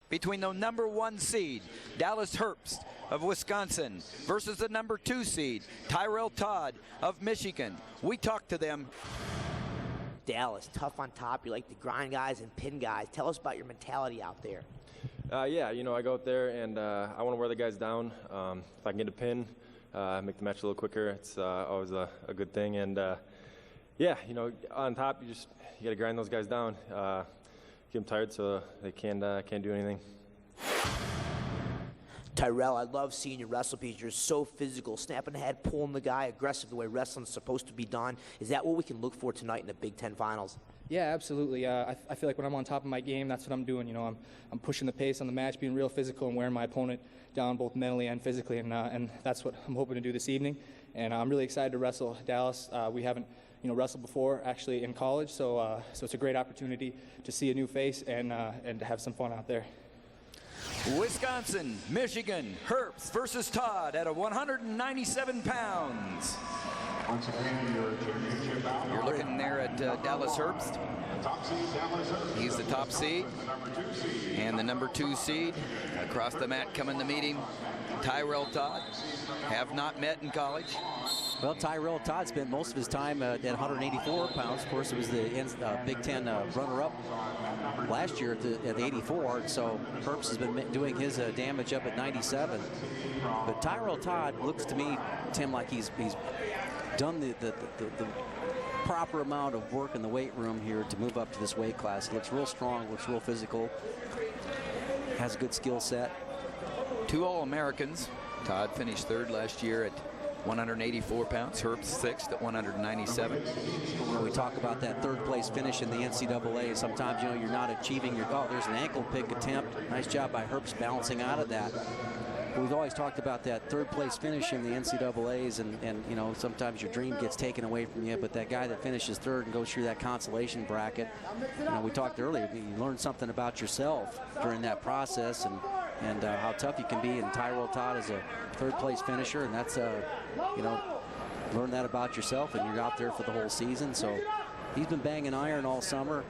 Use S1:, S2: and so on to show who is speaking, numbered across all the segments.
S1: between the #1 seed, Dallas Herbst of Wisconsin, versus the #2 seed, Tyrel Todd of Michigan. We talked to them.
S2: Dallas, tough on top. You like to grind guys and pin guys. Tell us about your mentality out there.
S3: Yeah, you know, I go out there and I want to wear the guys down. If I can get a pin, make the match a little quicker, it's always a good thing. And yeah, you know, on top, you got to grind those guys down, get them tired so they can't do anything.
S2: Tyrel, I love seeing you wrestle because you're so physical, snapping the head, pulling the guy, aggressive the way wrestling's supposed to be done. Is that what we can look for tonight in the Big Ten Finals?
S4: Yeah, absolutely. I feel like when I'm on top of my game, that's what I'm doing. You know, I'm pushing the pace on the match, being real physical and wearing my opponent down both mentally and physically, and that's what I'm hoping to do this evening. And I'm really excited to wrestle Dallas. We haven't, you know, wrestled before actually in college, so it's a great opportunity to see a new face and to have some fun out there.
S1: Wisconsin, Michigan, Herbst versus Todd at 197 pounds. You're looking there at Dallas Herbst. He's the top seed. And the #2 seed across the mat coming to meet him, Tyrel Todd. Have not met in college.
S5: Well, Tyrel Todd spent most of his time at 184 pounds. Of course, it was the Big Ten runner-up last year at 84. So Herbst has been doing his damage up at 97. But Tyrel Todd looks to me, Tim, like he's done the proper amount of work in the weight room here to move up to this weight class. He looks real strong, looks real physical, has a good skill set.
S1: 2 All-Americans. Todd finished 3rd last year at 184 pounds, Herbst 6th at 197.
S5: When we talk about that 3rd place finish in the NCAA, sometimes, you know, you're not achieving your, oh, there's an ankle pick attempt. Nice job by Herbst balancing out of that. But we've always talked about that 3rd place finish in the NCAAs, and you know, sometimes your dream gets taken away from you, but that guy that finishes 3rd and goes through that consolation bracket, you know, we talked earlier, you learn something about yourself during that process, and how tough you can be. And Tyrel Todd is a 3rd place finisher, and that's you know, learn that about yourself, and you're out there for the whole season. So he's been banging iron all summer.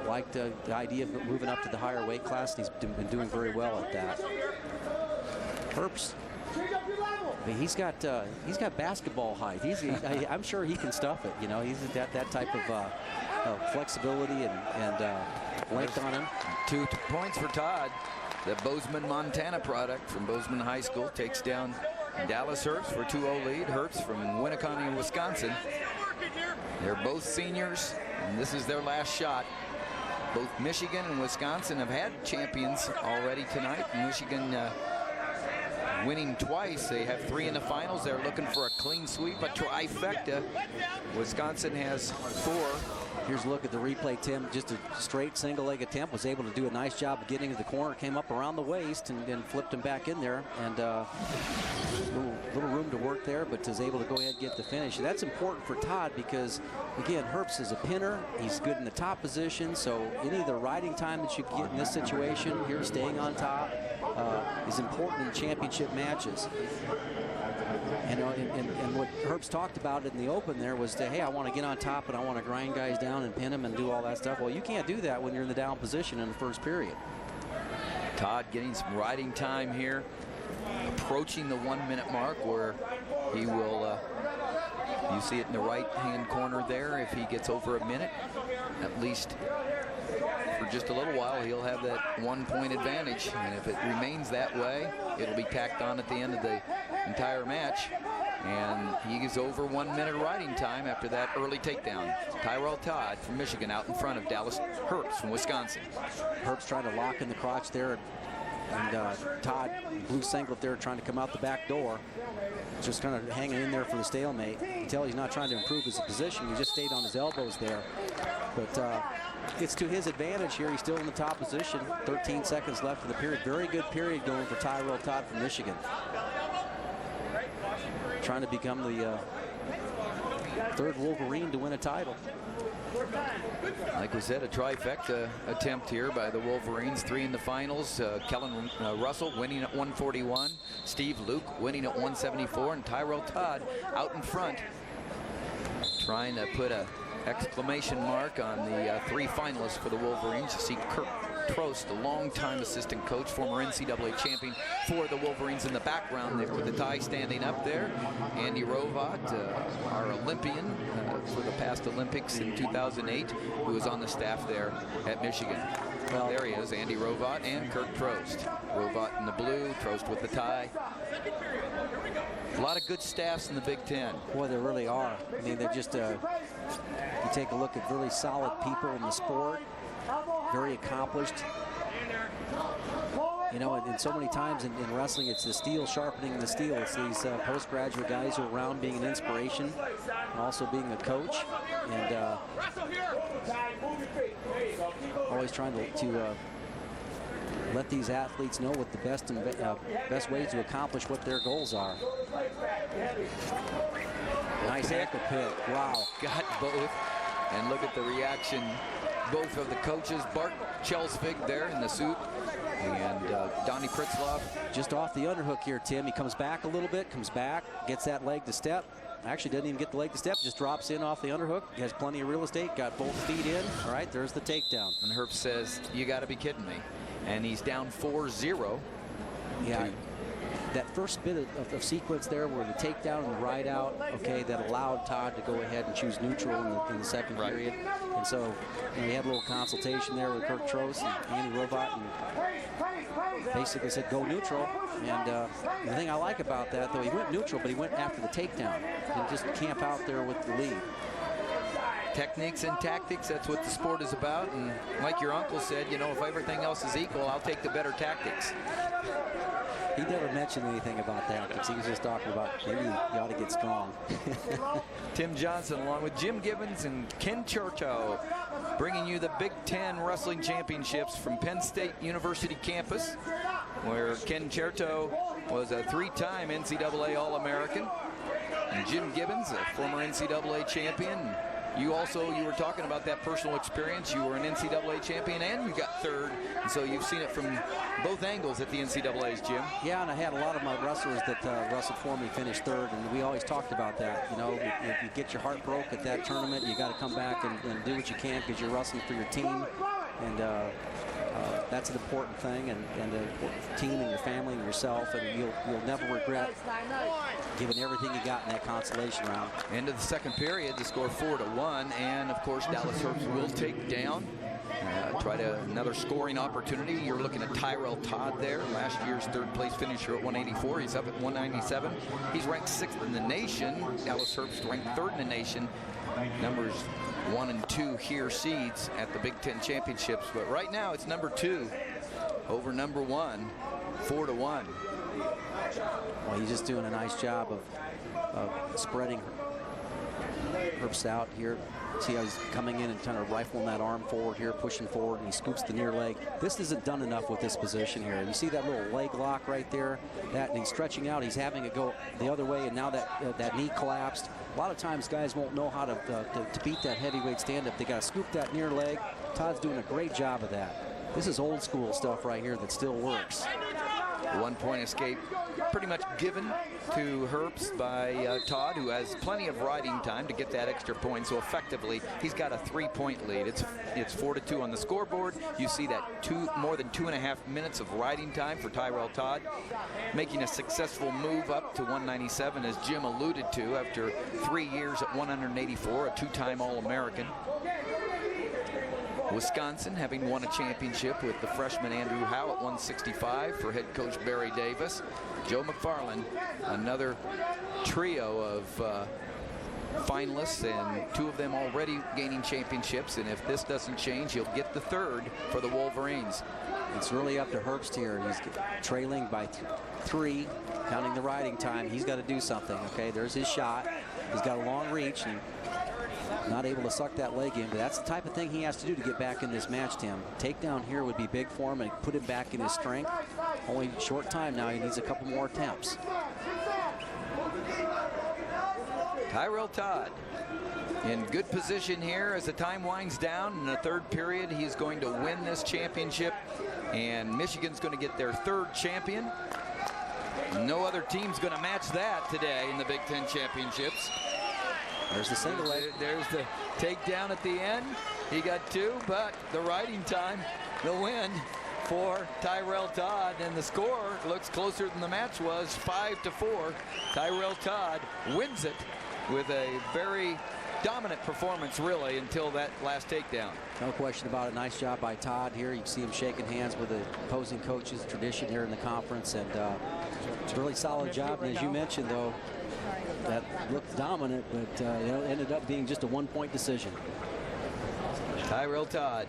S5: Liked the idea of moving up to the higher weight class, and he's been doing very well at that. Herbst, I mean, he's got basketball height. I'm sure he can stuff it. You know, he's got that type of flexibility and length on him.
S1: 2 points for Todd. The Bozeman, Montana product from Bozeman High School takes down Dallas Herbst for 2-0 lead. Herbst from Winneconne, Wisconsin. They're both seniors, and this is their last shot. Both Michigan and Wisconsin have had champions already tonight. Michigan winning twice. They have 3 in the finals. They're looking for a clean sweep, a trifecta. Wisconsin has 4.
S5: Here's a look at the replay, Tim. Just a straight single leg attempt. Was able to do a nice job of getting to the corner. Came up around the waist and flipped him back in there. And little room to work there, but is able to go ahead and get the finish. That's important for Todd because, again, Herbst is a pinner. He's good in the top position. So any of the riding time that you get in this situation, here staying on top, is important in championship matches. And what Herbst talked about in the open there was hey, I want to get on top and I want to grind guys down and pin them and do all that stuff. Well, you can't do that when you're in the down position in the 1st period.
S1: Todd getting some riding time here, approaching the 1-minute mark where he will, you see it in the right-hand corner there, if he gets over a minute, at least for just a little while, he'll have that 1-point advantage. And if it remains that way, it'll be tacked on at the end of the entire match. And he is over 1 minute riding time after that early takedown. Tyrel Todd from Michigan out in front of Dallas Herbst from Wisconsin.
S5: Herbst trying to lock in the crotch there, and Todd, blue singlet there, trying to come out the back door. Just kind of hanging in there for the stalemate. You can tell he's not trying to improve his position. He just stayed on his elbows there. But it's to his advantage here. He's still in the top position. 13 seconds left in the period. Very good period going for Tyrel Todd from Michigan. Trying to become the 3rd Wolverine to win a title.
S1: Like we said, a trifecta attempt here by the Wolverines. 3 in the finals. Kellen Russell winning at 141. Steve Luke winning at 174. And Tyrel Todd out in front, trying to put a exclamation mark on the 3 finalists for the Wolverines. You see Kirk Trost, a longtime assistant coach, former NCAA champion for the Wolverines in the background there with the tie standing up there. Andy Rovat, our Olympian for the past Olympics in 2008, who was on the staff there at Michigan. Well, there he is, Andy Rovat and Kirk Trost. Rovat in the blue, Trost with the tie. A lot of good staffs in the Big Ten.
S5: Boy, there really are. I mean, they're just, you take a look at really solid people in the sport, very accomplished. You know, and so many times in wrestling, it's the steel sharpening the steel. It's these postgraduate guys who are around being an inspiration, and also being a coach, and always trying to let these athletes know what the best ways to accomplish what their goals are. Nice ankle pick. Wow.
S1: Got both. And look at the reaction, both of the coaches. Bart Chelsvig there in the suit, and Donnie Pritzloff.
S5: Just off the underhook here, Tim. He comes back a little bit, comes back, gets that leg to step. Actually doesn't even get the leg to step, just drops in off the underhook. He has plenty of real estate, got both feet in. All right, there's the takedown.
S1: And Herbst says, you got to be kidding me. And he's down 4-0.
S5: Yeah, that first bit of sequence there where the takedown and the ride out, okay, that allowed Todd to go ahead and choose neutral in the second period. And so we had a little consultation there with Kirk Trost and Andy Rovat, and basically said go neutral. And the thing I like about that, though, he went neutral, but he went after the takedown and just camp out there with the lead.
S1: Techniques and tactics, that's what the sport is about. And like your uncle said, you know, if everything else is equal, I'll take the better tactics.
S5: He never mentioned anything about tactics. He was just talking about maybe you ought to get strong.
S1: Tim Johnson along with Jim Gibbons and Ken Chertow bringing you the Big Ten Wrestling Championships from Penn State University campus, where Ken Chertow was a 3-time NCAA All-American, and Jim Gibbons, a former NCAA champion. You were talking about that personal experience. You were an NCAA champion and you got third. And so you've seen it from both angles at the NCAA's, Jim.
S5: Yeah, and I had a lot of my wrestlers that wrestled for me finish third, and we always talked about that. You know, if you get your heart broke at that tournament, you got to come back and do what you can because you're wrestling for your team. And that's an important thing, and the team and your family and yourself, and you'll never regret giving everything you got in that consolation round.
S1: End of the second period, the score 4-1, and of course Dallas Herbst will take down. Try another scoring opportunity. You're looking at Tyrel Todd there, last year's third place finisher at 184. He's up at 197. He's ranked 6th in the nation. Dallas Herbst ranked 3rd in the nation. Numbers 1 and 2 here seeds at the Big Ten Championships, but right now it's number 2 over number 1, 4-1.
S5: Well, he's just doing a nice job of spreading Herbst out here. See how he's coming in and kind of rifling that arm forward here, pushing forward, and he scoops the near leg. This isn't done enough with this position here. You see that little leg lock right there? And he's stretching out. He's having it go the other way, and now that knee collapsed. A lot of times guys won't know how to beat that heavyweight stand-up. They got to scoop that near leg. Todd's doing a great job of that. This is old school stuff right here that still works.
S1: The 1-point escape pretty much given to Herbst by Todd, who has plenty of riding time to get that extra point. So effectively, he's got a 3-point lead. It's 4-2 on the scoreboard. You see that more than 2.5 minutes of riding time for Tyrel Todd, making a successful move up to 197, as Jim alluded to, after 3 years at 184, a 2-time All-American. Wisconsin having won a championship with the freshman Andrew Howe at 165 for head coach Barry Davis. Joe McFarland, another trio of finalists, and 2 of them already gaining championships, and if this doesn't change, he'll get the 3rd for the Wolverines.
S5: It's really up to Herbst here. He's trailing by 3, counting the riding time. He's got to do something, okay? There's his shot. He's got a long reach, and not able to suck that leg in, but that's the type of thing he has to do to get back in this match, Tim. Takedown here would be big for him and put him back in his strength. Only short time now. He needs a couple more attempts.
S1: Tyrel Todd in good position here as the time winds down. In the 3rd period, he's going to win this championship, and Michigan's going to get their 3rd champion. No other team's going to match that today in the Big Ten Championships.
S5: There's the single leg.
S1: There's the takedown at the end. He got 2, but the riding time the win for Tyrel Todd, and the score looks closer than the match was, 5-4. Tyrel Todd wins it with a very dominant performance, really, until that last takedown.
S5: No question about it. Nice job by Todd here. You can see him shaking hands with the opposing coaches, tradition here in the conference, and it's a really solid job. And as you mentioned, though, that looked dominant, but ended up being just a one-point decision.
S1: Tyrel Todd